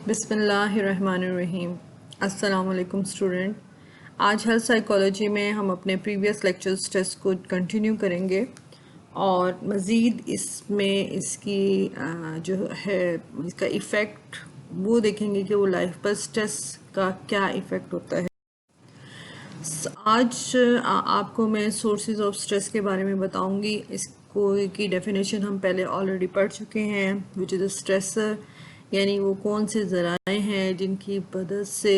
بسم اللہ الرحمن الرحیم۔ السلام علیکم اسٹوڈنٹ، آج ہیلتھ سائیکالوجی میں ہم اپنے پریویس لیکچرز ٹیسٹ کو کنٹینیو کریں گے اور مزید اس میں اس کی جو ہے اس کا ایفیکٹ وہ دیکھیں گے کہ وہ لائف پر سٹریس کا کیا ایفیکٹ ہوتا ہے۔ آج آپ کو میں سورسز آف سٹریس کے بارے میں بتاؤں گی۔ اس کو کی ڈیفینیشن ہم پہلے آلریڈی پڑھ چکے ہیں، وچ از اے اسٹریسر، یعنی وہ کون سے ذرائع ہیں جن کی مدد سے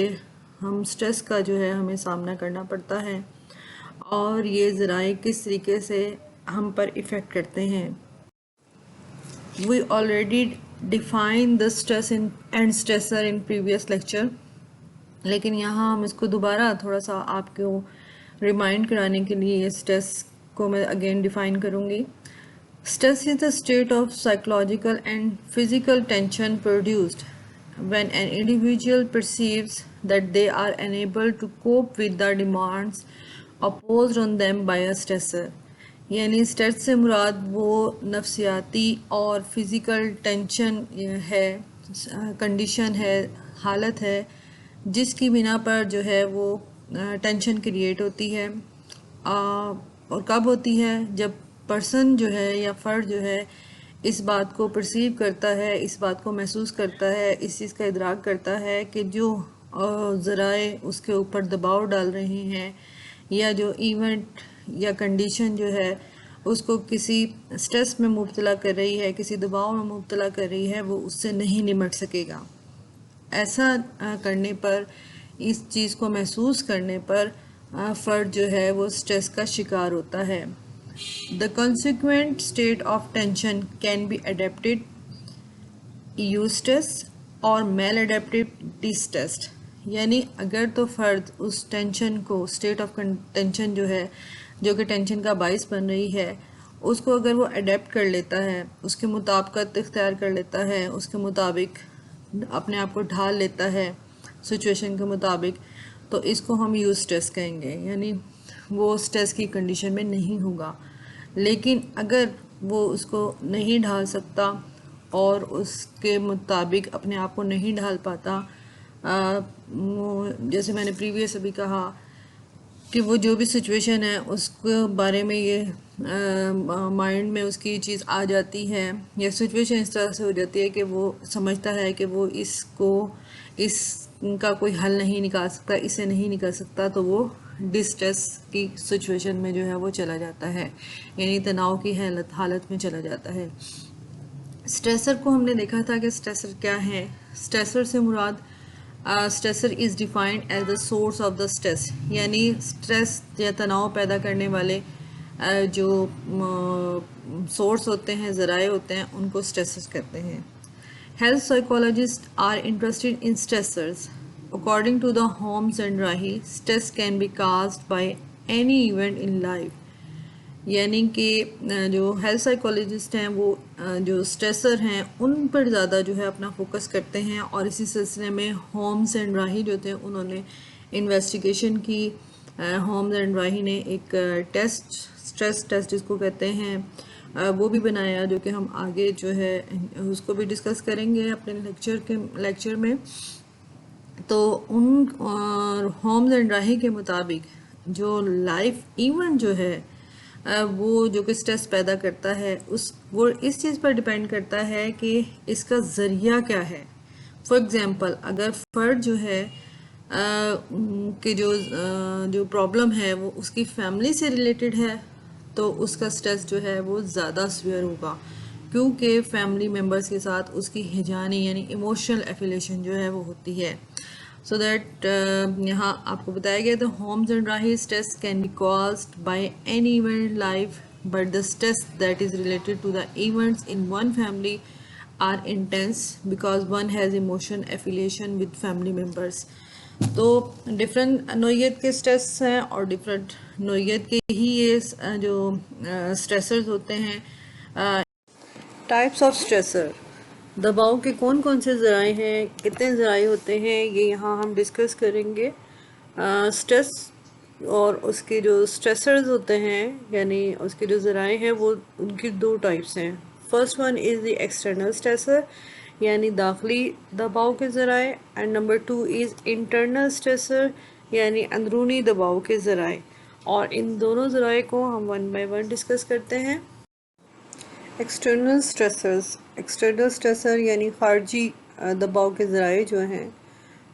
ہم سٹریس کا جو ہے ہمیں سامنا کرنا پڑتا ہے اور یہ ذرائع کس طریقے سے ہم پر ایفیکٹ کرتے ہیں۔ We already defined the stress and stressor in previous lecture، لیکن یہاں ہم اس کو دوبارہ تھوڑا سا آپ کو ریمائنڈ کرانے کے لیے اسٹریس کو میں اگین ڈیفائن کروں گی۔ Stress is the state of psychological and physical tension produced when an individual perceives that they are unable to cope with the demands imposed on them by a stressor۔ یعنی stress سے مراد وہ نفسیاتی اور physical tension ہے، condition ہے، حالت ہے جس کی بنا پر جو ہے وہ ٹینشن کریٹ ہوتی ہے، اور کب ہوتی ہے؟ جب پرسن جو ہے یا فرد جو ہے اس بات کو پرسیو کرتا ہے، اس بات کو محسوس کرتا ہے، اس چیز کا ادراک کرتا ہے کہ جو ذرائع اس کے اوپر دباؤ ڈال رہے ہیں یا جو ایونٹ یا کنڈیشن جو ہے اس کو کسی سٹریس میں مبتلا کر رہی ہے، کسی دباؤ میں مبتلا کر رہی ہے، وہ اس سے نہیں نمٹ سکے گا۔ ایسا کرنے پر، اس چیز کو محسوس کرنے پر فرد جو ہے وہ سٹریس کا شکار ہوتا ہے۔ The consequent state of tension can be adaptive eustress اور maladaptive distress۔ یعنی اگر تو فرد اس ٹینشن کو، اسٹیٹ آف ٹینشن جو ہے، جو کہ ٹینشن کا باعث بن رہی ہے، اس کو اگر وہ اڈیپٹ کر لیتا ہے، اس کے مطابقت اختیار کر لیتا ہے، اس کے مطابق اپنے آپ کو ڈھال لیتا ہے سچویشن کے مطابق، تو اس کو ہم یو اسٹریس کہیں گے، یعنی وہ اسٹریس کی کنڈیشن میں نہیں ہوگا۔ لیکن اگر وہ اس کو نہیں ڈھال سکتا اور اس کے مطابق اپنے آپ کو نہیں ڈھال پاتا، جیسے میں نے پریویس ابھی کہا کہ وہ جو بھی سچویشن ہے اس کے بارے میں یہ مائنڈ میں اس کی چیز آ جاتی ہے، یا سچویشن اس طرح سے ہو جاتی ہے کہ وہ سمجھتا ہے کہ وہ اس کا کوئی حل نہیں نکال سکتا، اسے نہیں نکال سکتا، تو وہ ڈسٹریس کی سچویشن میں جو ہے وہ چلا جاتا ہے، یعنی تناؤ کی حالت میں چلا جاتا ہے۔ اسٹریسر کو ہم نے دیکھا تھا کہ اسٹریسر کیا ہے۔ اسٹریسر سے مراد stressor is defined as the source of the stress, یعنی اسٹریس یا تناؤ پیدا کرنے والے جو سورس ہوتے ہیں، ذرائع ہوتے ہیں، ان کو اسٹریسر کہتے ہیں۔ Health psychologists are interested in stressors. According to the Holmes and Rahi, stress can be caused by any event in life۔ یعنی کہ جو ہیلتھ سائیکالوجسٹ ہیں وہ جو اسٹریسر ہیں ان پر زیادہ جو ہے اپنا فوکس کرتے ہیں، اور اسی سلسلے میں ہومز اینڈ راہی جو تھے انہوں نے انویسٹیگیشن کی۔ ہومز اینڈ راہی نے ایک ٹیسٹ، اسٹریس ٹیسٹ جس کو کہتے ہیں، وہ بھی بنایا، جو کہ ہم آگے جو ہے اس کو بھی ڈسکس کریں گے اپنے لیکچر میں۔ تو ان ہومز اینڈ راہی کے مطابق جو لائف ایونٹ جو ہے وہ جو کہ سٹریس پیدا کرتا ہے، وہ اس چیز پر ڈیپینڈ کرتا ہے کہ اس کا ذریعہ کیا ہے۔ فار ایگزامپل، اگر فرد جو ہے کہ جو پرابلم ہے وہ اس کی فیملی سے ریلیٹڈ ہے، تو اس کا سٹریس جو ہے وہ زیادہ سویئر ہوگا، کیونکہ فیملی ممبرس کے ساتھ اس کی ہجانی یعنی ایموشنل ایفیلیشن جو ہے وہ ہوتی ہے۔ سو دیٹ یہاں آپ کو بتایا گیا تھا Holmes and Rahe stress can be caused by any event in life but the stress that is related to the events in one family are intense because one has emotion affiliation with family members. تو different نوعیت کے stress ہیں اور different نوعیت کے ہی یہ جو stressors ہوتے ہیں۔ ٹائپس آف اسٹریسر، دباؤ کے کون کون سے ذرائع ہیں، کتنے ذرائع ہوتے ہیں، یہ یہاں ہم ڈسکس کریں گے۔ اسٹریس اور اس کے جو اسٹریسرز ہوتے ہیں یعنی اس کے جو ذرائع ہیں وہ ان کی دو ٹائپس ہیں۔ First one is the external stressor, یعنی داخلی دباؤ کے ذرائع، and number 2 is internal stressor یعنی اندرونی دباؤ کے ذرائع. اور ان دونوں ذرائع کو ہم ون بائی ون ڈسکس کرتے ہیں. ایکسٹرنل اسٹریسرز، ایکسٹرنل اسٹریسر یعنی خارجی دباؤ کے ذرائع جو ہیں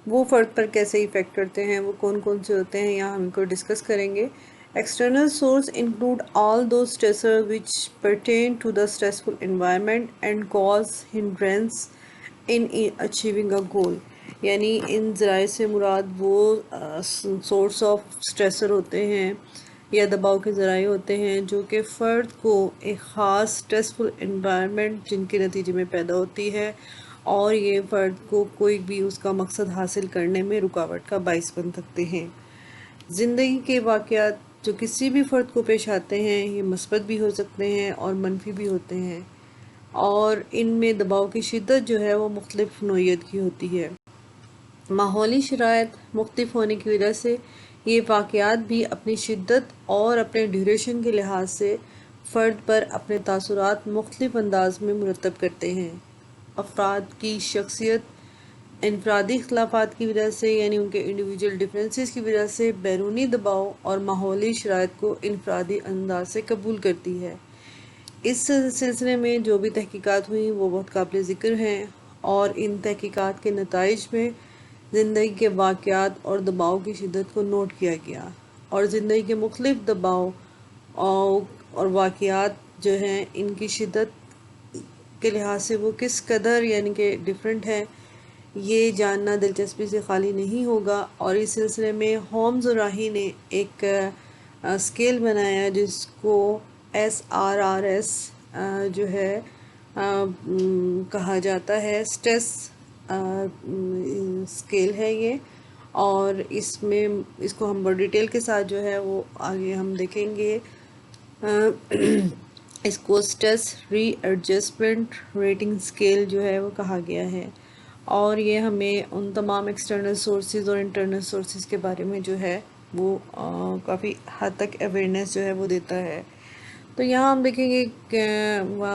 وہ فرد پر کیسے ایفیکٹ کرتے ہیں، وہ کون کون سے ہوتے ہیں، یہاں ہم ان کو ڈسکس کریں گے. External sources include all those stressors which pertain to the stressful environment and cause hindrance in achieving a goal. یعنی ان ذرائع سے مراد وہ سورس آف اسٹریسر ہوتے ہیں یا دباؤ کے ذرائع ہوتے ہیں جو کہ فرد کو ایک خاص اسٹریسفل انوائرمنٹ جن کے نتیجے میں پیدا ہوتی ہے، اور یہ فرد کو کوئی بھی اس کا مقصد حاصل کرنے میں رکاوٹ کا باعث بن سکتے ہیں. زندگی کے واقعات جو کسی بھی فرد کو پیش آتے ہیں یہ مثبت بھی ہو سکتے ہیں اور منفی بھی ہوتے ہیں، اور ان میں دباؤ کی شدت جو ہے وہ مختلف نوعیت کی ہوتی ہے. ماحولی شرائط مختلف ہونے کی وجہ سے یہ واقعات بھی اپنی شدت اور اپنے ڈیوریشن کے لحاظ سے فرد پر اپنے تاثرات مختلف انداز میں مرتب کرتے ہیں. افراد کی شخصیت انفرادی اختلافات کی وجہ سے یعنی ان کے انڈیویجول ڈفرینسز کی وجہ سے بیرونی دباؤ اور ماحولی شرائط کو انفرادی انداز سے قبول کرتی ہے. اس سلسلے میں جو بھی تحقیقات ہوئیں وہ بہت قابل ذکر ہیں، اور ان تحقیقات کے نتائج میں زندگی کے واقعات اور دباؤ کی شدت کو نوٹ کیا گیا، اور زندگی کے مختلف دباؤ اور واقعات جو ہیں ان کی شدت کے لحاظ سے وہ کس قدر یعنی کہ ڈفرینٹ ہے یہ جاننا دلچسپی سے خالی نہیں ہوگا. اور اس سلسلے میں ہومز اور راہی نے ایک اسکیل بنایا جس کو SRRS جو ہے کہا جاتا ہے، اسٹریس اسکیل ہے یہ، اور اس کو ہم بڑی ڈیٹیل کے ساتھ جو ہے وہ آگے ہم دیکھیں گے. اس کو اسٹریس ری ایڈجسٹمنٹ ریٹنگ اسکیل جو ہے وہ کہا گیا ہے، اور یہ ہمیں ان تمام ایکسٹرنل سورسز اور انٹرنل سورسز کے بارے میں جو ہے وہ کافی حد تک اویئرنیس جو ہے وہ دیتا ہے. تو یہاں ہم دیکھیں گے کہ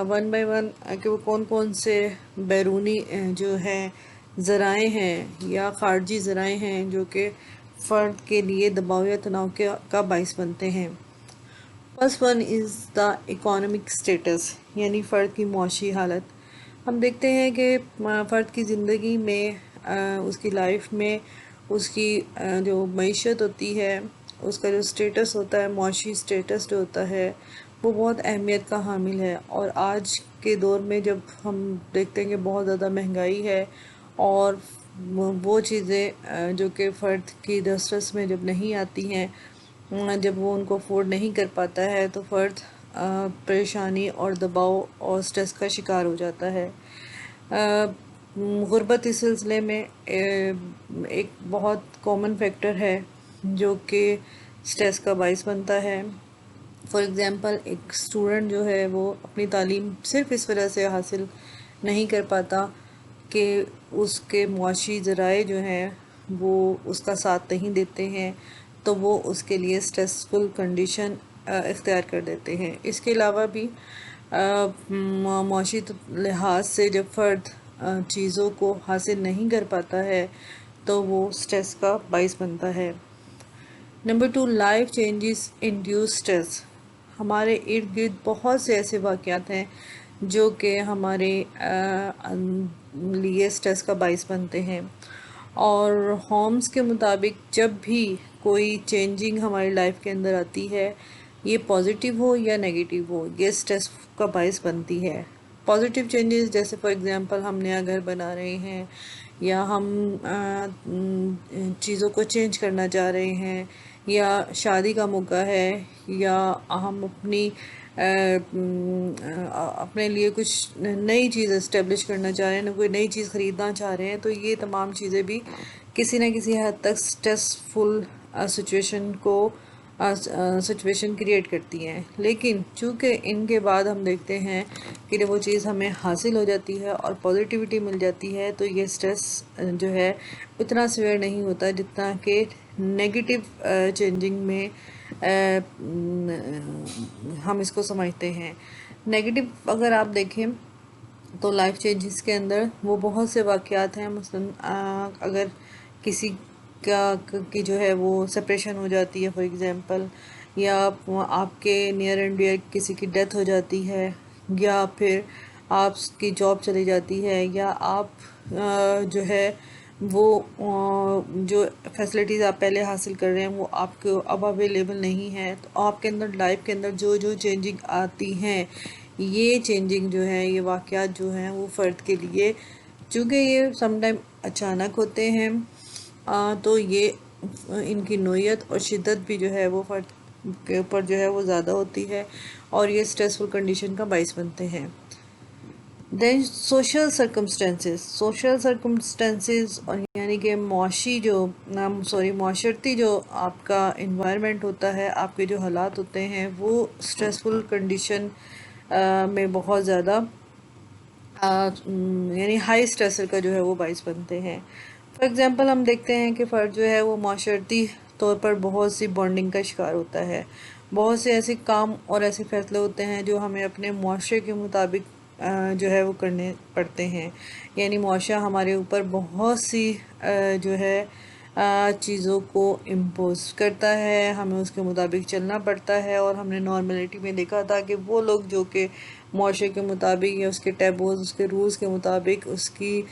ون بائی ون کہ وہ کون کون سے بیرونی جو ہے ذرائع ہیں یا خارجی ذرائع ہیں جو کہ فرد کے لیے دباؤ یا تناؤ کا باعث بنتے ہیں. First one is the economic status یعنی فرد کی معاشی حالت. ہم دیکھتے ہیں کہ فرد کی زندگی میں اس کی لائف میں اس کی جو معیشت ہوتی ہے، اس کا جو اسٹیٹس ہوتا ہے، معاشی اسٹیٹس جو ہوتا ہے وہ بہت اہمیت کا حامل ہے. اور آج کے دور میں جب ہم دیکھتے ہیں کہ بہت زیادہ مہنگائی ہے اور وہ چیزیں جو کہ فرد کی دسترس میں جب نہیں آتی ہیں، جب وہ ان کو افورڈ نہیں کر پاتا ہے تو فرد پریشانی اور دباؤ اور اسٹریس کا شکار ہو جاتا ہے. غربت اس سلسلے میں ایک بہت کامن فیکٹر ہے جو کہ اسٹریس کا باعث بنتا ہے. فار ایگزامپل ایک اسٹوڈنٹ جو ہے وہ اپنی تعلیم صرف اس وجہ سے حاصل نہیں کر پاتا کہ اس کے معاشی ذرائع جو ہیں وہ اس کا ساتھ نہیں دیتے ہیں، تو وہ اس کے لیے اسٹریسفل کنڈیشن اختیار کر دیتے ہیں. اس کے علاوہ بھی معاشی لحاظ سے جب فرد چیزوں کو حاصل نہیں کر پاتا ہے تو وہ اسٹریس کا باعث بنتا ہے. Number 2 life changes induce stress. ہمارے ارد گرد بہت سے ایسے واقعات ہیں جو کہ ہمارے لیے اسٹریس کا باعث بنتے ہیں، اور ہومز کے مطابق جب بھی کوئی چینجنگ ہماری لائف کے اندر آتی ہے، یہ پازیٹیو ہو یا نیگیٹیو ہو، یہ اسٹریس کا باعث بنتی ہے. پازیٹیو چینجز جیسے فار ایگزامپل ہم نیا گھر بنا رہے ہیں، یا ہم چیزوں کو چینج کرنا چاہ رہے ہیں، یا شادی کا موقع ہے، یا ہم اپنے لیے کچھ نئی چیز اسٹیبلش کرنا چاہ رہے ہیں، کوئی نئی چیز خریدنا چاہ رہے ہیں، تو یہ تمام چیزیں بھی کسی نہ کسی حد تک اسٹریسفل سچویشن کریٹ کرتی ہیں. لیکن چونکہ ان کے بعد ہم دیکھتے ہیں کہ جب وہ چیز ہمیں حاصل ہو جاتی ہے اور پازیٹیوٹی مل جاتی ہے تو یہ اسٹریس جو ہے اتنا سیویئر نہیں ہوتا جتنا کہ نیگیٹو چینجنگ میں ہم اس کو سمجھتے ہیں. نیگیٹو اگر آپ دیکھیں تو لائف چینجز کے اندر وہ بہت سے واقعات ہیں، مثلا اگر کسی کی جو ہے وہ سپریشن ہو جاتی ہے فار ایگزامپل، یا آپ کے نیئر اینڈ ڈیئر کسی کی ڈیتھ ہو جاتی ہے، یا پھر آپ کی جاب چلی جاتی ہے، یا آپ جو ہے وہ جو فیسلٹیز آپ پہلے حاصل کر رہے ہیں وہ آپ کو اب اویلیبل نہیں ہے، تو آپ کے اندر لائف کے اندر جو جو چینجنگ آتی ہیں، یہ چینجنگ جو ہے، یہ واقعات جو ہیں وہ فرد کے لیے، چونکہ یہ سم ٹائم اچانک ہوتے ہیں، تو یہ ان کی نوعیت اور شدت بھی جو ہے وہ فرد کے اوپر جو ہے وہ زیادہ ہوتی ہے، اور یہ اسٹریسفل کنڈیشن کا باعث بنتے ہیں۔ دین سوشل سرکمسٹینسز، اور یعنی کہ معاشرتی جو آپ کا انوائرمنٹ ہوتا ہے، آپ کے جو حالات ہوتے ہیں، وہ اسٹریسفل کنڈیشن میں بہت زیادہ یعنی ہائی اسٹریسر کا جو ہے وہ باعث بنتے ہیں۔ فار ایگزامپل ہم دیکھتے ہیں کہ فرد جو ہے وہ معاشرتی طور پر بہت سی بانڈنگ کا شکار ہوتا ہے، بہت سے ایسے کام اور ایسے فیصلے ہوتے ہیں جو ہمیں اپنے معاشرے کے مطابق جو ہے وہ کرنے پڑتے ہیں، یعنی معاشرہ ہمارے اوپر بہت سی جو ہے چیزوں کو امپوز کرتا ہے، ہمیں اس کے مطابق چلنا پڑتا ہے، اور ہم نے نارملٹی میں دیکھا تھا کہ وہ لوگ جو کہ معاشرے کے مطابق یا اس کے ٹیبوز، اس کے رولز کے مطابق، اس کی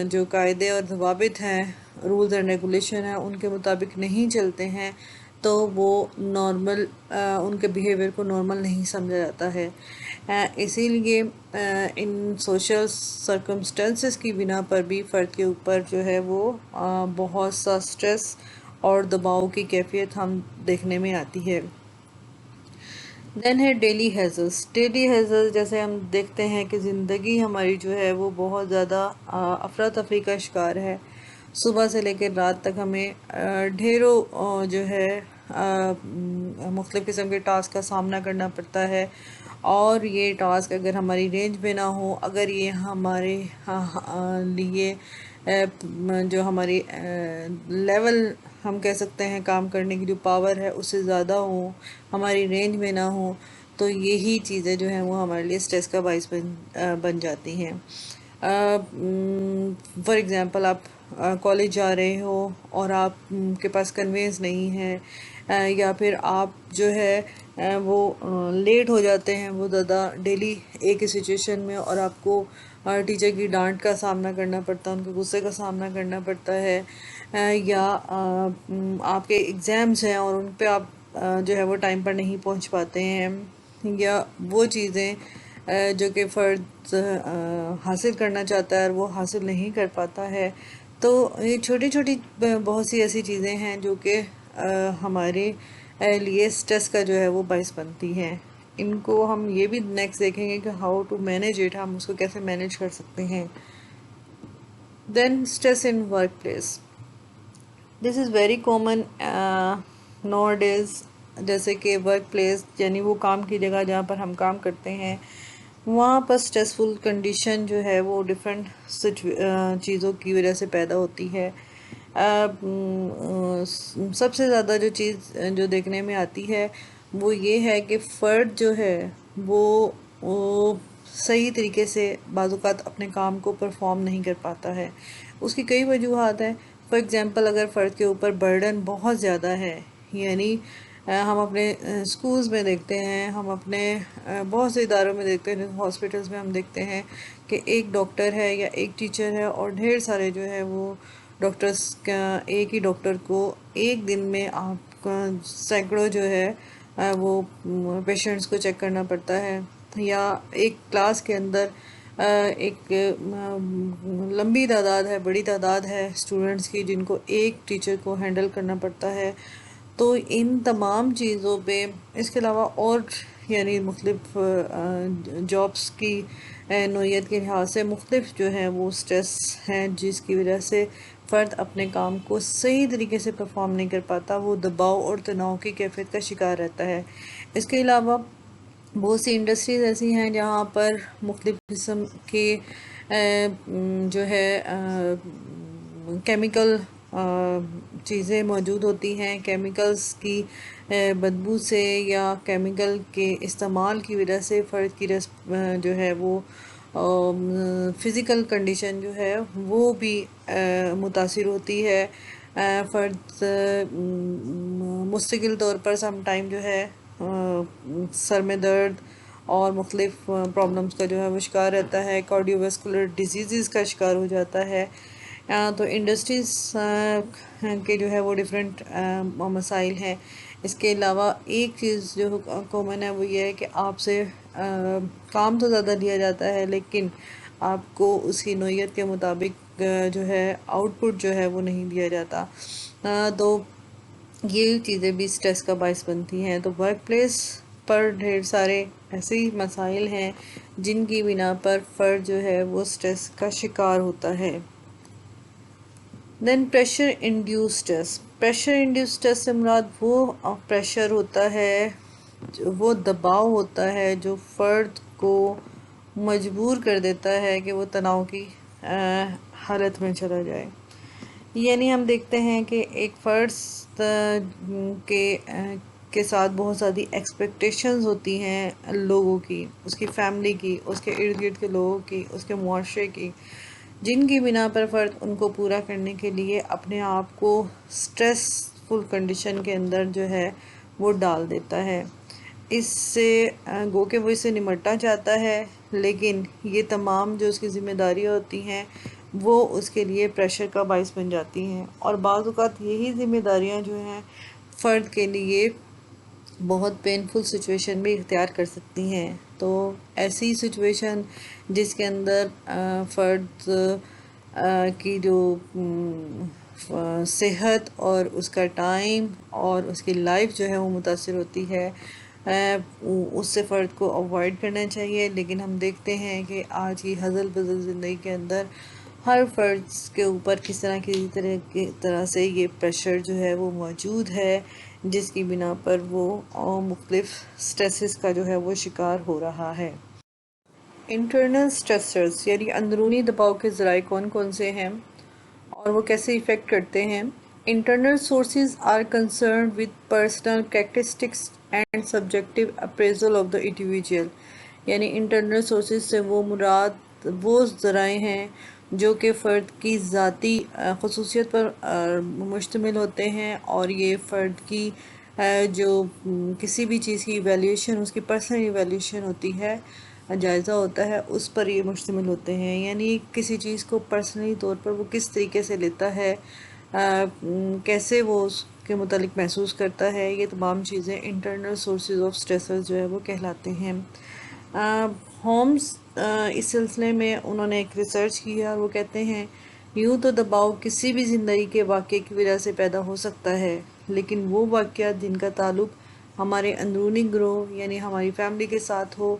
جو قاعدے اور ضوابط ہیں، رولز اینڈ ریگولیشن ہیں، ان کے مطابق نہیں چلتے ہیں، تو وہ نارمل ان کے بیہیویئر کو نارمل نہیں سمجھا جاتا ہے۔ اسی لیے ان سوشل سرکمسٹنسز کی بنا پر بھی فرد کے اوپر جو ہے وہ بہت سا سٹریس اور دباؤ کی کیفیت ہم دیکھنے میں آتی ہے۔ دین ہے ڈیلی ہیزلز، جیسے ہم دیکھتے ہیں کہ زندگی ہماری جو ہے وہ بہت زیادہ افراتفری کا شکار ہے، صبح سے لے کے رات تک ہمیں ڈھیروں جو ہے مختلف قسم کے ٹاسک کا سامنا کرنا پڑتا ہے، اور یہ ٹاسک اگر ہماری رینج میں نہ ہو، اگر یہ ہمارے لیے جو ہماری لیول ہم کہہ سکتے ہیں کام کرنے کی جو پاور ہے اس سے زیادہ ہو، ہماری رینج میں نہ ہو، تو یہی چیزیں جو ہیں وہ ہمارے لیے سٹریس کا باعث بن جاتی ہیں۔ فار ایگزامپل آپ کالج جا رہے ہو اور آپ کے پاس کنوینس نہیں ہے، یا پھر آپ جو ہے وہ لیٹ ہو جاتے ہیں وہ زیادہ ڈیلی ایک ہی سچویشن میں، اور آپ کو ٹیچر کی ڈانٹ کا سامنا کرنا پڑتا ہے، ان کے غصے کا سامنا کرنا پڑتا ہے، یا آپ کے ایگزامز ہیں اور ان پہ آپ جو ہے وہ ٹائم پر نہیں پہنچ پاتے ہیں، یا وہ چیزیں جو کہ فرد حاصل کرنا چاہتا ہے اور وہ حاصل نہیں کر پاتا ہے، تو یہ چھوٹی چھوٹی بہت سی ایسی چیزیں ہیں جو کہ ہمارے لیے سٹریس کا جو ہے وہ باعث بنتی ہیں۔ ان کو ہم یہ بھی نیکسٹ دیکھیں گے کہ ہاؤ ٹو مینیج اٹ، ہم اس کو کیسے مینیج کر سکتے ہیں۔ Then stress in work place, this is very common nowadays, جیسے کہ ورک پلیس یعنی وہ کام کی جگہ جہاں پر ہم کام کرتے ہیں، وہاں پر اسٹریسفل کنڈیشن جو ہے وہ ڈفرینٹ چیزوں کی وجہ سے پیدا ہوتی ہے۔ سب سے زیادہ جو چیز جو دیکھنے میں آتی ہے وہ یہ ہے کہ فرد جو ہے وہ صحیح طریقے سے بعض اوقات اپنے کام کو پرفارم نہیں کر پاتا ہے۔ اس کی کئی وجوہات ہیں۔ فار ایگزامپل اگر فرد کے اوپر برڈن بہت زیادہ ہے، یعنی ہم اپنے اسکولز میں دیکھتے ہیں، ہم اپنے بہت سے اداروں میں دیکھتے ہیں، ہاسپٹلز میں ہم دیکھتے ہیں کہ ایک ڈاکٹر ہے یا ایک ٹیچر ہے، اور ڈھیر سارے جو ہے وہ ڈاکٹرز کا، ایک ہی ڈاکٹر کو ایک دن میں آپ کا سینکڑوں جو ہے وہ پیشنٹس کو چیک کرنا پڑتا ہے، یا ایک کلاس کے اندر ایک لمبی تعداد ہے، بڑی تعداد ہے اسٹوڈنٹس کی جن کو ایک ٹیچر کو ہینڈل کرنا پڑتا ہے۔ تو ان تمام چیزوں پہ، اس کے علاوہ اور یعنی مختلف جابس کی نوعیت کے لحاظ سے مختلف جو ہیں وہ سٹریس ہیں جس کی وجہ سے فرد اپنے کام کو صحیح طریقے سے پرفارم نہیں کر پاتا، وہ دباؤ اور تناؤ کی کیفیت کا شکار رہتا ہے۔ اس کے علاوہ بہت سی انڈسٹریز ایسی ہیں جہاں پر مختلف قسم کے جو ہے کیمیکل چیزیں موجود ہوتی ہیں کیمیکلز کی بدبو سے یا کیمیکل کے استعمال کی وجہ سے فرد کی جو ہے وہ فزیکل کنڈیشن جو ہے وہ بھی متاثر ہوتی ہے. فرد مستقل طور پر سم ٹائم جو ہے سر میں درد اور مختلف پرابلمس کا جو ہے وہ شکار رہتا ہے, کارڈیو ویسکولر ڈیزیزز کا شکار ہو جاتا ہے. تو انڈسٹریز کے جو ہے وہ ڈیفرنٹ مسائل ہیں. اس کے علاوہ ایک چیز جو کامن ہے وہ یہ ہے کہ آپ سے کام تو زیادہ لیا جاتا ہے لیکن آپ کو اس کی نوعیت کے مطابق جو ہے آؤٹ پٹ جو ہے وہ نہیں دیا جاتا. تو یہ چیزیں بھی سٹریس کا باعث بنتی ہیں. تو ورک پلیس پر ڈھیر سارے ایسے ہی مسائل ہیں جن کی بنا پر فرد جو ہے وہ سٹریس کا شکار ہوتا ہے. Then pressure induce stress. Pressure induce stress سے مراد وہ پریشر ہوتا ہے, وہ دباؤ ہوتا ہے جو فرد کو مجبور کر دیتا ہے کہ وہ تناؤ کی حالت میں چلا جائے. یعنی ہم دیکھتے ہیں کہ ایک فرد کے ساتھ بہت زیادہ ایکسپیکٹیشنز ہوتی ہیں لوگوں کی, اس کی فیملی کی, اس کے ارد گرد کے لوگوں کی, اس کے معاشرے کی, جن کی بنا پر فرد ان کو پورا کرنے کے لیے اپنے آپ کو سٹریس فل کنڈیشن کے اندر جو ہے وہ ڈال دیتا ہے. اس سے گو کہ وہ اس سے نمٹنا چاہتا ہے لیکن یہ تمام جو اس کی ذمہ داریاں ہوتی ہیں وہ اس کے لیے پریشر کا باعث بن جاتی ہیں, اور بعض اوقات یہی ذمہ داریاں جو ہیں فرد کے لیے بہت پینفل سچویشن بھی اختیار کر سکتی ہیں. تو ایسی سچویشن جس کے اندر فرد کی جو صحت اور اس کا ٹائم اور اس کی لائف جو ہے وہ متاثر ہوتی ہے, اس سے فرد کو اوائڈ کرنا چاہیے. لیکن ہم دیکھتے ہیں کہ آج کی ہزل بزل زندگی کے اندر ہر فرد کے اوپر کس طرح سے یہ پریشر جو ہے وہ موجود ہے جس کی بنا پر وہ مختلف سٹریسز کا جو ہے وہ شکار ہو رہا ہے. انٹرنل سٹریسرز یعنی اندرونی دباؤ کے ذرائع کون کون سے ہیں اور وہ کیسے ایفیکٹ کرتے ہیں. Internal sources are concerned with personal characteristics and subjective appraisal of the individual. یعنی انٹرنل سورسز سے وہ مراد وہ ذرائع ہیں جو کہ فرد کی ذاتی خصوصیت پر مشتمل ہوتے ہیں, اور یہ فرد کی جو کسی بھی چیز کی ایویلیوشن, اس کی پرسنل ایویلیوشن ہوتی ہے, جائزہ ہوتا ہے, اس پر یہ مشتمل ہوتے ہیں. یعنی کسی چیز کو پرسنلی طور پر وہ کس طریقے سے لیتا ہے, کیسے وہ اس کے متعلق محسوس کرتا ہے, یہ تمام چیزیں انٹرنل سورسز آف سٹریسز جو ہے وہ کہلاتے ہیں. ہومز اس سلسلے میں انہوں نے ایک ریسرچ کیا اور وہ کہتے ہیں یوں تو دباؤ کسی بھی زندگی کے واقعے کی وجہ سے پیدا ہو سکتا ہے, لیکن وہ واقعات جن کا تعلق ہمارے اندرونی گروہ یعنی ہماری فیملی کے ساتھ ہو,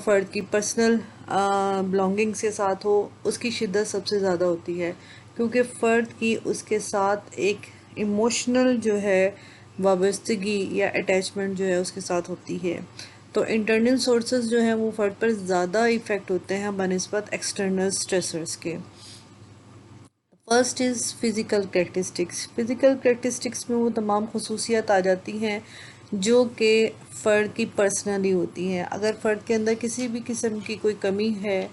فرد کی پرسنل بلانگنگس کے ساتھ ہو, اس کی شدت سب سے زیادہ ہوتی ہے, کیونکہ فرد کی اس کے ساتھ ایک ایموشنل جو ہے وابستگی یا اٹیچمنٹ جو ہے اس کے ساتھ ہوتی ہے. تو انٹرنل سورسز جو ہیں وہ فرد پر زیادہ ایفیکٹ ہوتے ہیں بنسبت ایکسٹرنل سٹریسرز کے. First is physical characteristics. Physical characteristics میں وہ تمام خصوصیات آ جاتی ہیں جو کہ فرد کی پرسنلی ہوتی ہیں. اگر فرد کے اندر کسی بھی قسم کی کوئی کمی ہے,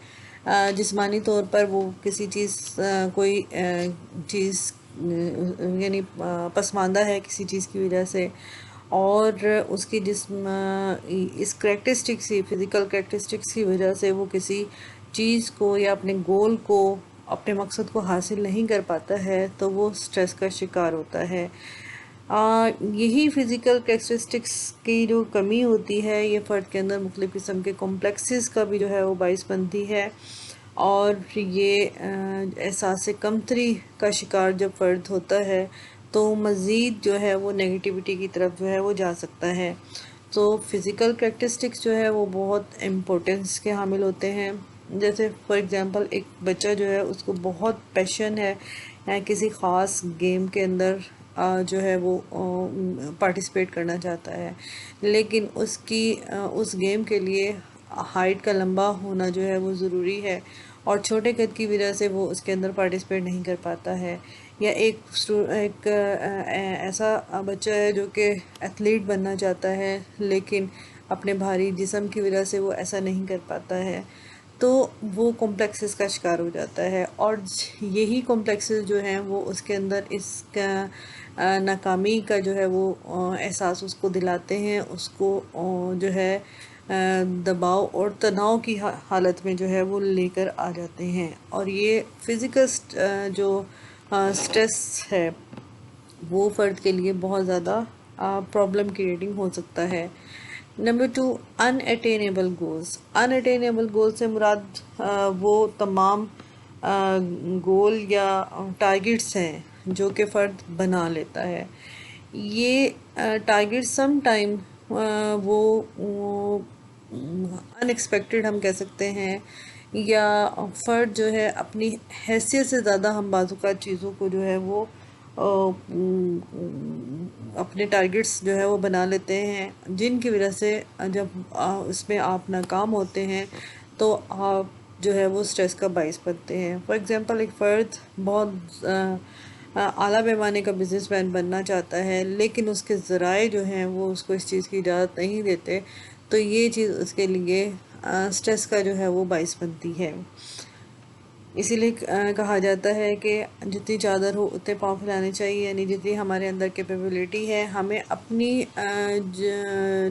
جسمانی طور پر وہ کسی چیز کوئی چیز یعنی پسماندہ ہے کسی چیز کی وجہ سے, اور اس کی جسم اس کریکٹرسٹکس کی فزیکل کریکٹرسٹکس کی وجہ سے وہ کسی چیز کو یا اپنے گول کو, اپنے مقصد کو حاصل نہیں کر پاتا ہے, تو وہ سٹریس کا شکار ہوتا ہے. یہی فزیکل کریکٹرسٹکس کی جو کمی ہوتی ہے یہ فرد کے اندر مختلف قسم کے کمپلیکسز کا بھی جو ہے وہ باعث بنتی ہے, اور یہ احساس کمتری کا شکار جب فرد ہوتا ہے تو مزید جو ہے وہ نیگیٹیوٹی کی طرف جو ہے وہ جا سکتا ہے. تو فزیکل کریکٹرسٹکس جو ہے وہ بہت امپورٹنس کے حامل ہوتے ہیں. جیسے فار ایگزامپل ایک بچہ جو ہے اس کو بہت پیشن ہے کسی خاص گیم کے اندر جو ہے وہ پارٹیسپیٹ کرنا چاہتا ہے, لیکن اس گیم کے لیے ہائٹ کا لمبا ہونا جو ہے وہ ضروری ہے, اور چھوٹے قد کی وجہ سے وہ اس کے اندر پارٹیسپیٹ نہیں کر پاتا ہے. یا ایک ایسا بچہ ہے جو کہ ایتھلیٹ بننا چاہتا ہے لیکن اپنے بھاری جسم کی وجہ سے وہ ایسا نہیں کر پاتا ہے، تو وہ کمپلیکسز کا شکار ہو جاتا ہے. اور یہی کمپلیکسز جو ہیں وہ اس کے اندر اس کا ناکامی کا جو ہے وہ احساس اس کو دلاتے ہیں، اس کو جو ہے دباؤ اور تناؤ کی حالت میں جو ہے وہ لے کر آ جاتے ہیں. اور یہ فزیکل جو سٹریس ہے وہ فرد کے لیے بہت زیادہ پرابلم کریٹنگ ہو سکتا ہے. نمبر 2، ان اٹینیبل گولز. ان اٹینیبل گول سے مراد وہ تمام گول یا ٹارگٹس ہیں جو کہ فرد بنا لیتا ہے. یہ ٹارگٹ سم ٹائم وہ ان ایکسپیکٹڈ ہم کہہ سکتے ہیں، یا فرد جو ہے اپنی حیثیت سے زیادہ ہم بعض اوقات چیزوں کو جو ہے وہ اپنے ٹارگٹس جو ہے وہ بنا لیتے ہیں، جن کی وجہ سے جب اس میں آپ ناکام ہوتے ہیں تو آپ جو ہے وہ سٹریس کا باعث بنتے ہیں. فار ایگزامپل، ایک فرد بہت اعلیٰ پیمانے کا بزنس مین بننا چاہتا ہے لیکن اس کے ذرائع جو ہیں وہ اس کو اس چیز کی اجازت نہیں دیتے، تو یہ چیز اس کے لیے سٹریس کا جو ہے وہ باعث بنتی ہے. اسی لیے کہا جاتا ہے کہ جتنی چادر ہو اتنے پاؤں پھیلانے چاہیے، یعنی جتنی ہمارے اندر کیپیبلٹی ہے ہمیں اپنی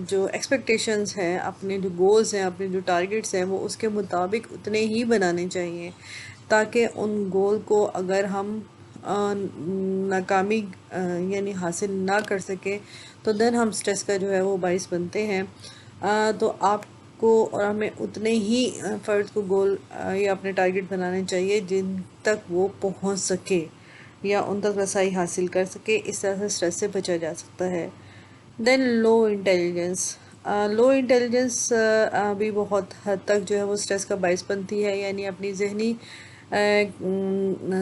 جو ایکسپیکٹیشنز ہیں، اپنے جو گولز ہیں، اپنے جو ٹارگٹس ہیں وہ اس کے مطابق اتنے ہی بنانے چاہیے، تاکہ ان گول کو اگر ہم ناکامی یعنی حاصل نہ کر سکیں تو دین ہم سٹریس کا جو ہے وہ باعث بنتے ہیں. تو آپ کو اور ہمیں اتنے ہی فرد کو گول یا اپنے ٹارگٹ بنانے چاہیے جن تک وہ پہنچ سکے یا ان تک رسائی حاصل کر سکے. اس طرح سے سٹریس سے بچا جا سکتا ہے. دین لو انٹیلیجنس. لو انٹیلیجنس بھی بہت حد تک جو ہے وہ سٹریس کا باعث بنتی ہے، یعنی اپنی ذہنی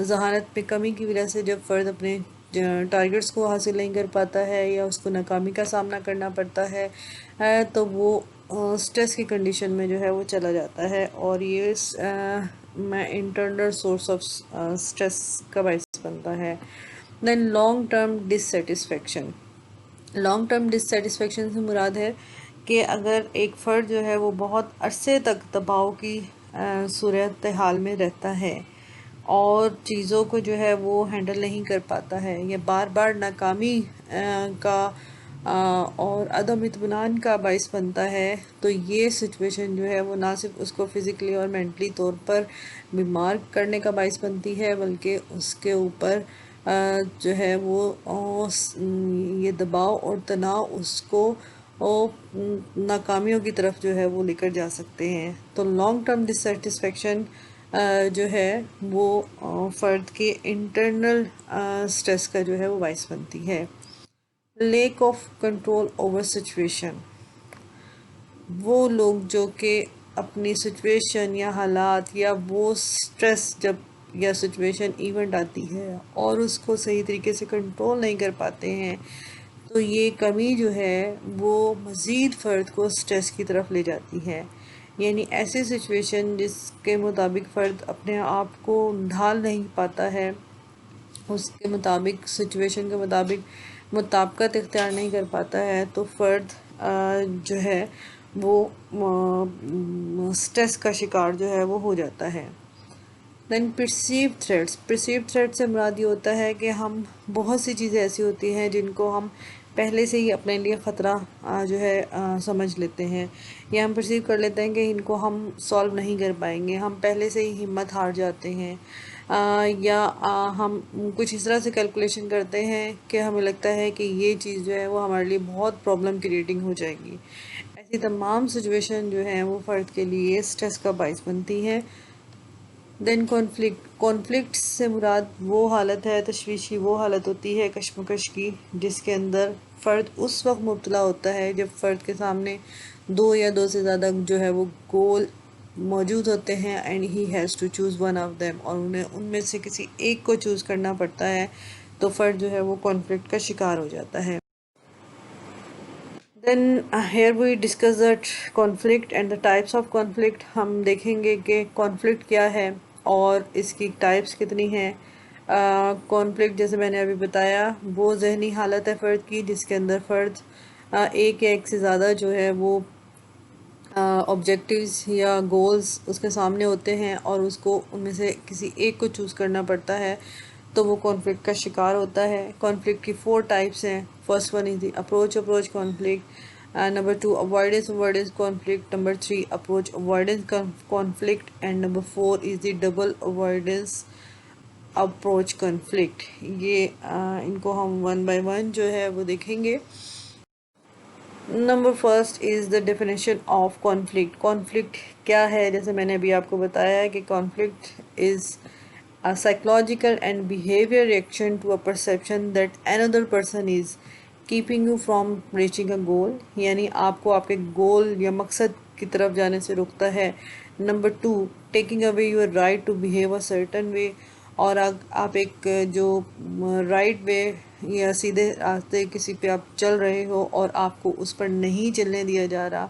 ذہانت میں کمی کی وجہ سے جب فرد اپنے ٹارگٹس کو حاصل نہیں کر پاتا ہے یا اس کو ناکامی کا سامنا کرنا پڑتا ہے تو وہ سٹریس کی کنڈیشن میں جو ہے وہ چلا جاتا ہے، اور یہ انٹرنل سورس آف سٹریس کا باعث بنتا ہے. دین لانگ ٹرم ڈسسیٹسفیکشن. لانگ ٹرم ڈسسیٹسفیکشن سے مراد ہے کہ اگر ایک فرد جو ہے وہ بہت عرصے تک دباؤ کی صورت حال میں رہتا ہے اور چیزوں کو جو ہے وہ ہینڈل نہیں کر پاتا ہے، یا بار بار ناکامی کا اور عدم اطمینان کا باعث بنتا ہے، تو یہ سچویشن جو ہے وہ نہ صرف اس کو فزیکلی اور مینٹلی طور پر بیمار کرنے کا باعث بنتی ہے بلکہ اس کے اوپر جو ہے وہ یہ دباؤ اور تناؤ اس کو ناکامیوں کی طرف جو ہے وہ لے کر جا سکتے ہیں. تو لانگ ٹرم ڈسسیٹسفیکشن جو ہے وہ فرد کے انٹرنل سٹریس کا جو ہے وہ باعث بنتی ہے. Lack of control over situation. وہ لوگ جو کہ اپنی سچویشن یا حالات یا وہ سٹریس جب یا سچویشن ایونٹ آتی ہے اور اس کو صحیح طریقے سے کنٹرول نہیں کر پاتے ہیں، تو یہ کمی جو ہے وہ مزید فرد کو سٹریس کی طرف لے جاتی ہے. یعنی ایسی سچویشن جس کے مطابق فرد اپنے آپ کو ڈھال نہیں پاتا ہے، اس کے مطابق سچویشن کے مطابق مطابقت اختیار نہیں کر پاتا ہے، تو فرد جو ہے وہ سٹریس کا شکار جو ہے وہ ہو جاتا ہے. دین پرسیو تھریٹس. پرسیو تھریٹ سے مراد یہ ہوتا ہے کہ ہم بہت سی چیزیں ایسی ہوتی ہیں جن کو ہم پہلے سے ہی اپنے لیے خطرہ جو ہے سمجھ لیتے ہیں، یا ہم پرسیو کر لیتے ہیں کہ ان کو ہم سالو نہیں کر پائیں گے، ہم پہلے سے ہی ہمت ہار جاتے ہیں، یا ہم کچھ اس طرح سے کیلکولیشن کرتے ہیں کہ ہمیں لگتا ہے کہ یہ چیز جو ہے وہ ہمارے لیے بہت پرابلم کریٹنگ ہو جائے گی. ایسی تمام سچویشن جو ہیں وہ فرد کے لیے سٹریس کا باعث بنتی ہے. دین کانفلکٹ. کانفلکٹ سے مراد وہ حالت ہے، تشویشی وہ حالت ہوتی ہے کشمکش کی، جس کے اندر فرد اس وقت مبتلا ہوتا ہے جب فرد کے سامنے دو یا دو سے زیادہ جو ہے وہ گول موجود ہوتے ہیں and he has to choose one of them, اور انہیں ان میں سے کسی ایک کو چوز کرنا پڑتا ہے، تو فرد جو ہے وہ کانفلکٹ کا شکار ہو جاتا ہے. Then here we discuss that conflict and the types of conflict. ہم دیکھیں گے کہ کانفلکٹ کیا ہے اور اس کی ٹائپس کتنی ہیں. کانفلکٹ جیسے میں نے ابھی بتایا وہ ذہنی حالت ہے فرد کی جس کے اندر فرد ایک یا ایک سے زیادہ جو ہے وہ آبجیکٹیوز یا گولز اس کے سامنے ہوتے ہیں اور اس کو ان میں سے کسی ایک کو چوز کرنا پڑتا ہے تو وہ کانفلکٹ کا شکار ہوتا ہے. کانفلکٹ کی 4 ٹائپس ہیں. First one is the approach conflict. Number 2 avoidance conflict. Number 3 approach avoidance conflict. And number 4 is the double avoidance approach conflict. یہ ان کو ہم ون بائی ون جو ہے وہ دیکھیں گے. Number first is the definition of conflict. Conflict کیا ہے؟ جیسے میں نے ابھی آپ کو بتایا ہے کہ conflict is a psychological and behavior reaction to a perception that another person is keeping you from reaching a goal. یعنی آپ کو آپ کے گول یا مقصد کی طرف جانے سے روکتا ہے. Number 2 taking away your right to behave a certain way. اور آپ ایک جو رائٹ وے یا سیدھے راستے کسی پہ آپ چل رہے ہو اور آپ کو اس پر نہیں چلنے دیا جا رہا،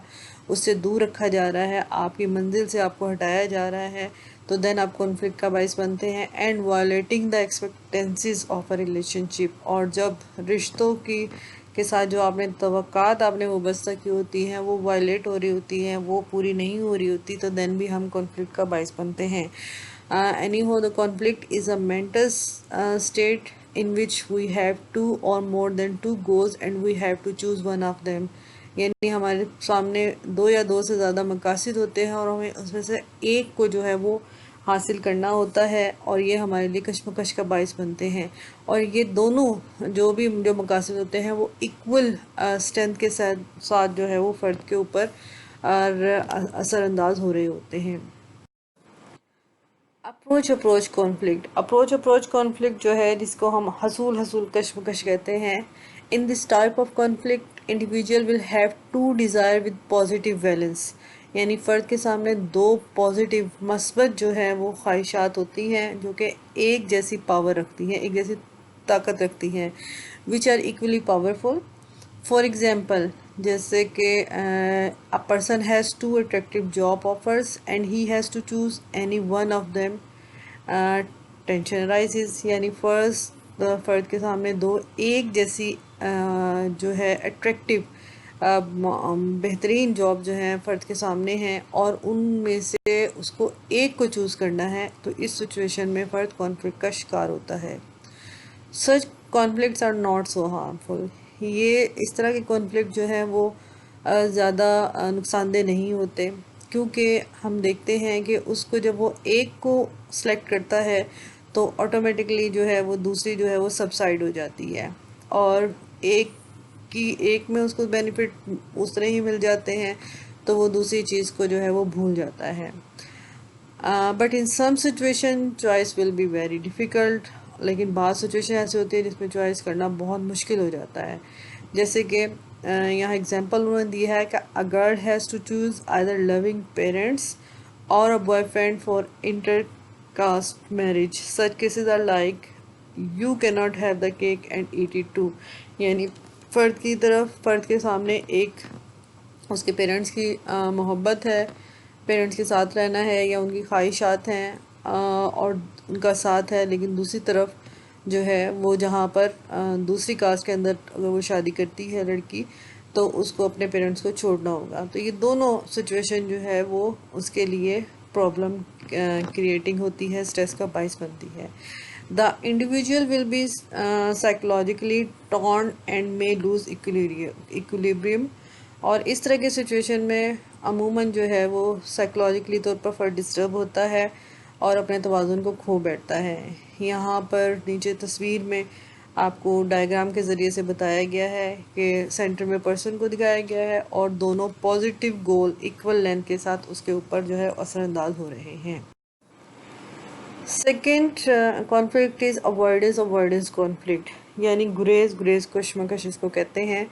اس سے دور رکھا جا رہا ہے، آپ کی منزل سے آپ کو ہٹایا جا رہا ہے، تو دین آپ کانفلکٹ کا باعث بنتے ہیں. And violating the expectancies of a relationship. اور جب رشتوں کے ساتھ جو آپ نے توقعات آپ نے وابستہ کی ہوتی ہیں وہ وائلیٹ ہو رہی ہوتی ہیں، وہ پوری نہیں ہو رہی ہوتی، تو دین بھی ہم کانفلکٹ کا باعث بنتے ہیں. Anyhow, the conflict is a mental state in which we have two or more than two goals and we have to choose one of them. یعنی ہمارے سامنے دو یا دو سے زیادہ مقاصد ہوتے ہیں اور ہمیں اس میں سے ایک کو جو ہے وہ حاصل کرنا ہوتا ہے اور یہ ہمارے لیے کشمکش کا باعث بنتے ہیں. اور یہ دونوں جو مقاصد ہوتے ہیں وہ ایکول اسٹرینتھ کے ساتھ جو ہے وہ فرد کے اوپر اثر انداز ہو رہے ہوتے ہیں. اپروچ کانفلکٹ جو ہے جس کو ہم حصول کشمکش کہتے ہیں. In this type of conflict individual will have to desire with positive balance. یعنی فرد کے سامنے دو پازیٹیو مثبت جو ہے وہ خواہشات ہوتی ہیں جو کہ ایک جیسی پاور رکھتی ہیں، ایک جیسی طاقت رکھتی ہیں. Which are equally powerful. For example جیسے کہ a person has two attractive job offers and he has to choose any one of them. Tension arises. یعنی فرد کے سامنے دو ایک جیسی جو ہے اٹریکٹیو بہترین جاب جو ہیں فرد کے سامنے ہیں اور ان میں سے اس کو ایک کو چوز کرنا ہے، تو اس سچویشن میں فرد کانفلکٹ کا شکار ہوتا ہے. Such conflicts are not so harmful. یہ اس طرح کے کانفلکٹ جو ہیں وہ زیادہ نقصان دہ نہیں ہوتے کیونکہ ہم دیکھتے ہیں کہ اس کو جب وہ ایک کو سلیکٹ کرتا ہے تو آٹومیٹکلی جو ہے وہ دوسری جو ہے وہ سبسائڈ ہو جاتی ہے اور ایک میں اس کو بینیفٹ اس طرح ہی مل جاتے ہیں تو وہ دوسری چیز کو جو ہے وہ بھول جاتا ہے. But in some situation choice will be very difficult. لیکن بعض سچویشن ایسی ہوتی ہے جس میں چوائس کرنا بہت مشکل ہو جاتا ہے. جیسے کہ یہاں ایگزامپل انہوں نے دیا ہے کہ a girl has to choose either loving parents or a boyfriend for intercaste marriage. Such cases are like you cannot have the cake and eat it too. یعنی فرد کے سامنے ایک اس کے پیرنٹس کی محبت ہے، پیرنٹس کے ساتھ رہنا ہے یا ان کی خواہشات ہیں اور ان کا ساتھ ہے، لیکن دوسری طرف جو ہے وہ جہاں پر دوسری کاسٹ کے اندر اگر وہ شادی کرتی ہے لڑکی تو اس کو اپنے پیرنٹس کو چھوڑنا ہوگا. تو یہ دونوں سچویشن جو ہے وہ اس کے لیے پرابلم کریٹنگ ہوتی ہے، اسٹریس کا باعث بنتی ہے. The individual will be psychologically torn and may lose equilibrium. اور اس طرح کے سچویشن میں عموماً جو ہے وہ سائیکولوجیکلی طور پر فرد ڈسٹرب ہوتا ہے اور اپنے توازن کو کھو بیٹھتا ہے. یہاں پر نیچے تصویر میں آپ کو ڈائیگرام کے ذریعے سے بتایا گیا ہے کہ سینٹر میں پرسن کو دکھایا گیا ہے اور دونوں پازیٹیو گول ایکول لینتھ کے ساتھ اس کے اوپر جو ہے اثر انداز ہو رہے ہیں. Second conflict is avoidance conflict. یعنی گریز کشمکش اس کو کہتے ہیں.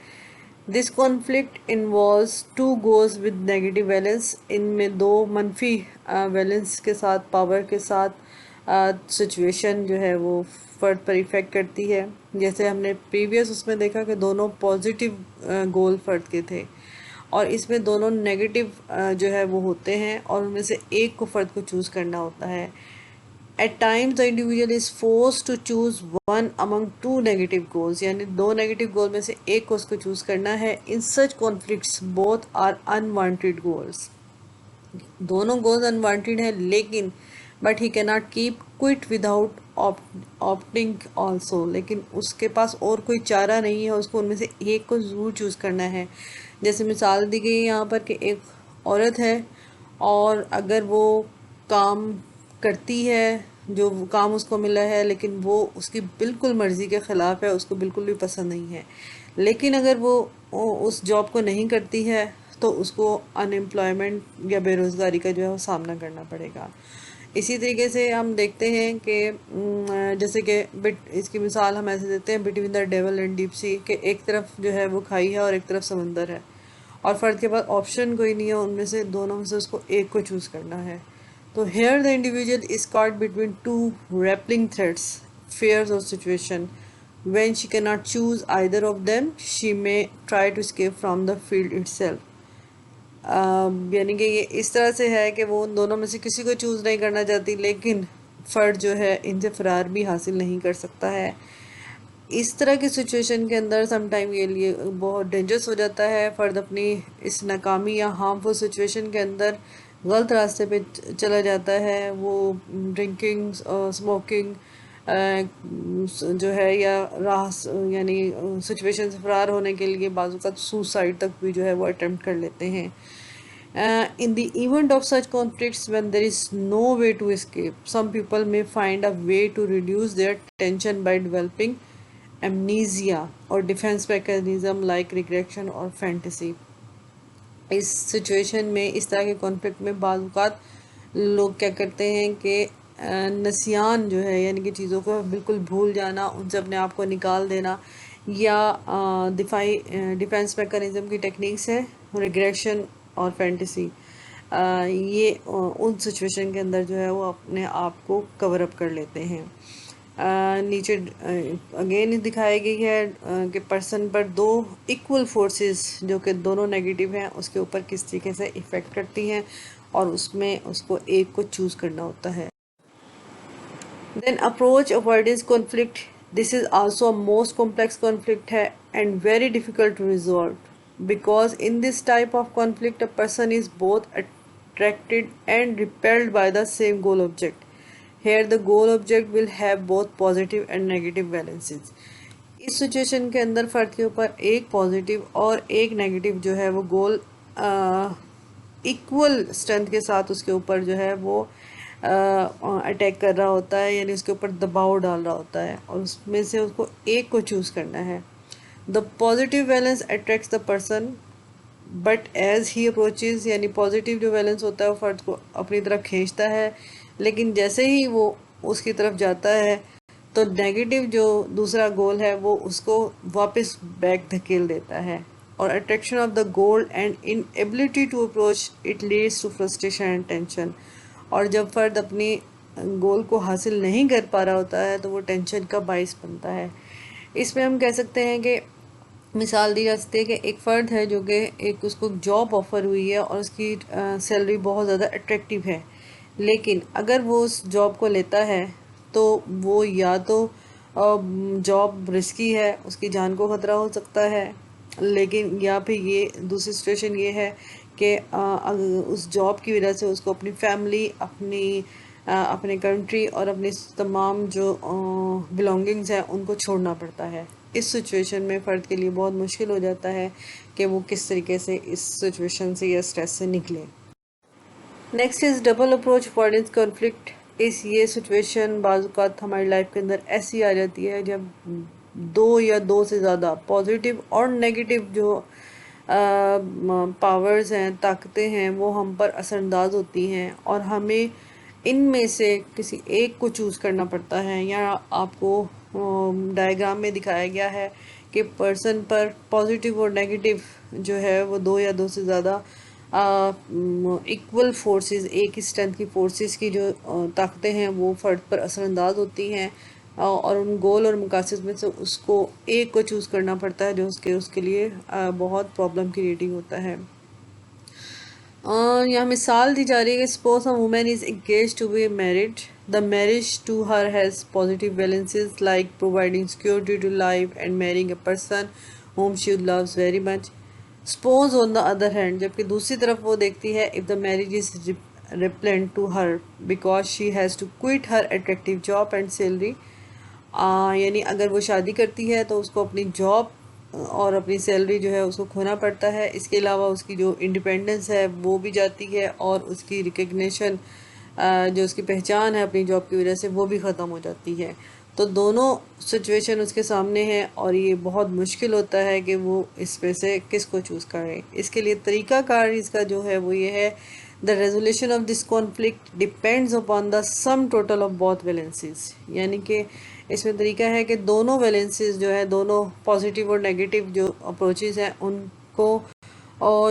This conflict involves two goals with negative valence. ان میں دو منفی ویلنس کے ساتھ، پاور کے ساتھ سچویشن جو ہے وہ فرد پر ایفیکٹ کرتی ہے. جیسے ہم نے پریویس اس میں دیکھا کہ دونوں پازیٹیو گول فرد کے تھے، اور اس میں دونوں نیگیٹو جو ہے وہ ہوتے ہیں، اور ان میں سے ایک کو فرد کو چوز کرنا ہوتا ہے. At times the individual is forced to choose one among two negative goals، یعنی دو نیگیٹو گول میں سے ایک کو اس کو چوز کرنا ہے. In such conflicts both are unwanted goals، دونوں گولز unwanted ہیں لیکن but he cannot keep quit without opting also، لیکن اس کے پاس اور کوئی چارہ نہیں ہے، اس کو ان میں سے ایک کو ضرور چوز کرنا ہے. جیسے مثال دی گئی یہاں پر کہ ایک عورت ہے، اور اگر وہ کام کرتی ہے جو کام اس کو ملا ہے، لیکن وہ اس کی بالکل مرضی کے خلاف ہے، اس کو بالکل بھی پسند نہیں ہے، لیکن اگر وہ اس جاب کو نہیں کرتی ہے تو اس کو ان امپلائمنٹ یا بے روزگاری کا جو ہے وہ سامنا کرنا پڑے گا. اسی طریقے سے ہم دیکھتے ہیں کہ جیسے کہ اس کی مثال ہم ایسے دیتے ہیں between the dual and deep sea, کہ ایک طرف جو ہے وہ کھائی ہے اور ایک طرف سمندر ہے، اور فرد کے پاس آپشن کوئی نہیں ہے، ان میں سے دونوں میں سے اس کو ایک کو چوز کرنا ہے. تو here the individual is caught between two grappling threats, fears or situation. When she cannot choose either of them, she may try to escape from the field itself. یعنی کہ یہ اس طرح سے ہے کہ وہ ان دونوں میں سے کسی کو چوز نہیں کرنا چاہتی، لیکن فرد جو ہے ان سے فرار بھی حاصل نہیں کر سکتا ہے. اس طرح کی سچویشن کے اندر سم ٹائم یہ لیے بہت ڈینجرس ہو جاتا ہے. فرد اپنی اس ناکامی یا ہارمفل سچویشن کے اندر غلط راستے پہ چلا جاتا ہے. وہ ڈرنکنگ، اسموکنگ جو ہے، یا یعنی سچویشن سے فرار ہونے کے لیے بعض اوقات سوسائڈ تک بھی جو ہے وہ اٹیمپٹ کر لیتے ہیں. In the event of such conflicts, when there is no way to escape, some people may find a way to reduce their tension by developing amnesia or defense mechanism like regression or fantasy. اس situation میں، اس طرح کے conflict میں بعض اوقات لوگ کیا کرتے ہیں کہ نسیان جو ہے، یعنی کہ چیزوں کو بالکل بھول جانا، ان سے اپنے آپ کو نکال دینا، یا ڈیفینس میکانزم کی ٹیکنیکس ہے ریگریشن اور فینٹیسی، یہ ان سچویشن کے اندر جو ہے وہ اپنے آپ کو کور اپ کر لیتے ہیں. نیچے اگین دکھائی گئی ہے کہ پرسن پر دو ایکول فورسز جو کہ دونوں نیگیٹو ہیں اس کے اوپر کس طریقے سے افیکٹ کرتی ہیں، اور اس میں اس کو ایک کو چوز کرنا ہوتا ہے. Then approach avoidance conflict. This is also a most complex conflict ہے and very difficult to resolve, because in this type of conflict a person is both attracted and repelled by the same goal object. Here the goal object will have both positive and negative valences. اس situation کے اندر فرد کے اوپر ایک positive اور ایک negative جو ہے وہ گول ایکول اسٹرینتھ کے ساتھ اس کے اوپر جو ہے وہ اٹیک کر رہا ہوتا ہے، یعنی اس کے اوپر دباؤ ڈال رہا ہوتا ہے، اور اس میں سے اس کو ایک کو چوز کرنا ہے. The positive valence attracts the person but as he approaches, یعنی پازیٹیو جو ویلنس ہوتا ہے وہ فرد کو اپنی طرف کھینچتا ہے، لیکن جیسے ہی وہ اس کی طرف جاتا ہے تو نیگیٹو جو دوسرا گول ہے وہ اس کو واپس بیک دھکیل دیتا ہے. اور attraction of the goal and inability to approach it leads to frustration and tension. اور جب فرد اپنی گول کو حاصل نہیں کر پا رہا ہوتا ہے تو وہ ٹینشن کا باعث بنتا ہے. اس میں ہم کہہ سکتے ہیں کہ مثال دی جا سکتی ہے کہ ایک فرد ہے جو کہ ایک اس کو جاب آفر ہوئی ہے اور اس کی سیلری بہت زیادہ اٹریکٹیو ہے، لیکن اگر وہ اس جاب کو لیتا ہے تو وہ یا تو جاب رسکی ہے، اس کی جان کو خطرہ ہو سکتا ہے، لیکن یا پھر یہ دوسری سچویشن یہ ہے کہ اس جاب کی وجہ سے اس کو اپنی فیملی، اپنے کنٹری اور اپنی تمام جو بلانگنگز ہیں ان کو چھوڑنا پڑتا ہے. اس سچویشن میں فرد کے لیے بہت مشکل ہو جاتا ہے کہ وہ کس طریقے سے اس سچویشن سے یا اسٹریس سے نکلے. Next is double approach affordance conflict. یہ سچویشن بعض اوقات ہماری لائف کے اندر ایسی آ جاتی ہے جب دو یا دو سے زیادہ پازیٹیو اور نیگیٹو جو پاورز ہیں، طاقتیں ہیں، وہ ہم پر اثر انداز ہوتی ہیں، اور ہمیں ان میں سے کسی ایک کو چوز کرنا پڑتا ہے. یا آپ کو ڈائیگرام میں دکھایا گیا ہے کہ پرسن پر پازیٹیو اور نیگیٹو جو ہے وہ دو یا دو سے زیادہ ایکول فورسز، ایک ہی اسٹرینتھ کی فورسز کی جو طاقتیں ہیں وہ فرد پر اثر انداز ہوتی ہیں، اور ان گول اور مقاصد میں سے اس کو ایک کو چوز کرنا پڑتا ہے جو اس کے لیے بہت پرابلم کریٹنگ ہوتا ہے۔ یہاں مثال دی جا رہی ہے کہ suppose a woman is engaged to be married. The marriage to her has positive balances like providing security to life and marrying a person whom she loves very much. Suppose on the other hand، جبکہ دوسری طرف وہ دیکھتی ہے if the marriage is repellent to her because she has to quit her attractive job and salary. یعنی اگر وہ شادی کرتی ہے تو اس کو اپنی جاب اور اپنی سیلری جو ہے اس کو کھونا پڑتا ہے، اس کے علاوہ اس کی جو انڈیپینڈنس ہے وہ بھی جاتی ہے، اور اس کی ریکگنیشن جو اس کی پہچان ہے اپنی جاب کی وجہ سے وہ بھی ختم ہو جاتی ہے۔ تو دونوں سچویشن اس کے سامنے ہے، اور یہ بہت مشکل ہوتا ہے کہ وہ اس میں سے کس کو چوز کریں۔ اس کے لیے طریقہ کار اس کا جو ہے وہ یہ ہے، the resolution of this conflict depends upon the sum total of both valences. یعنی کہ اس میں طریقہ ہے کہ دونوں ویلنسز جو ہے، دونوں پازیٹیو اور نیگیٹو جو اپروچز ہیں ان کو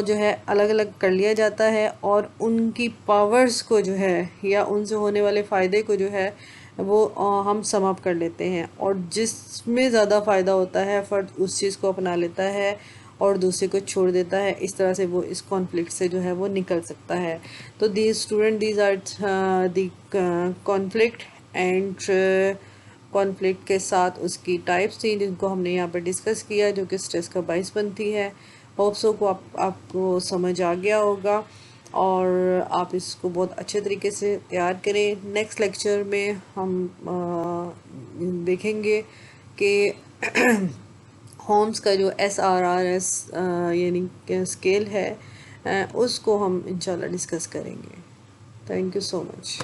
جو ہے الگ الگ کر لیا جاتا ہے، اور ان کی پاورز کو جو ہے یا ان سے ہونے والے فائدے کو جو ہے وہ ہم سم اپ کر لیتے ہیں، اور جس میں زیادہ فائدہ ہوتا ہے فرد اس چیز کو اپنا لیتا ہے اور دوسرے کو چھوڑ دیتا ہے۔ اس طرح سے وہ اس کانفلکٹ سے جو ہے وہ نکل سکتا ہے۔ تو these are the conflict, and conflict کے ساتھ اس کی ٹائپس تھیں جن کو ہم نے یہاں پر ڈسکس کیا، جو کہ اسٹریس کا باعث بنتی ہے۔ ہوپسو کو آپ کو سمجھ آ گیا ہوگا، اور آپ اس کو بہت اچھے طریقے سے تیار کریں۔ نیکسٹ لیکچر میں ہم دیکھیں گے کہ ہومس کا جو SRRS یعنی کہ اسکیل ہے، اس کو ہم انشاءاللہ ڈسکس کریں گے۔ Thank you so much.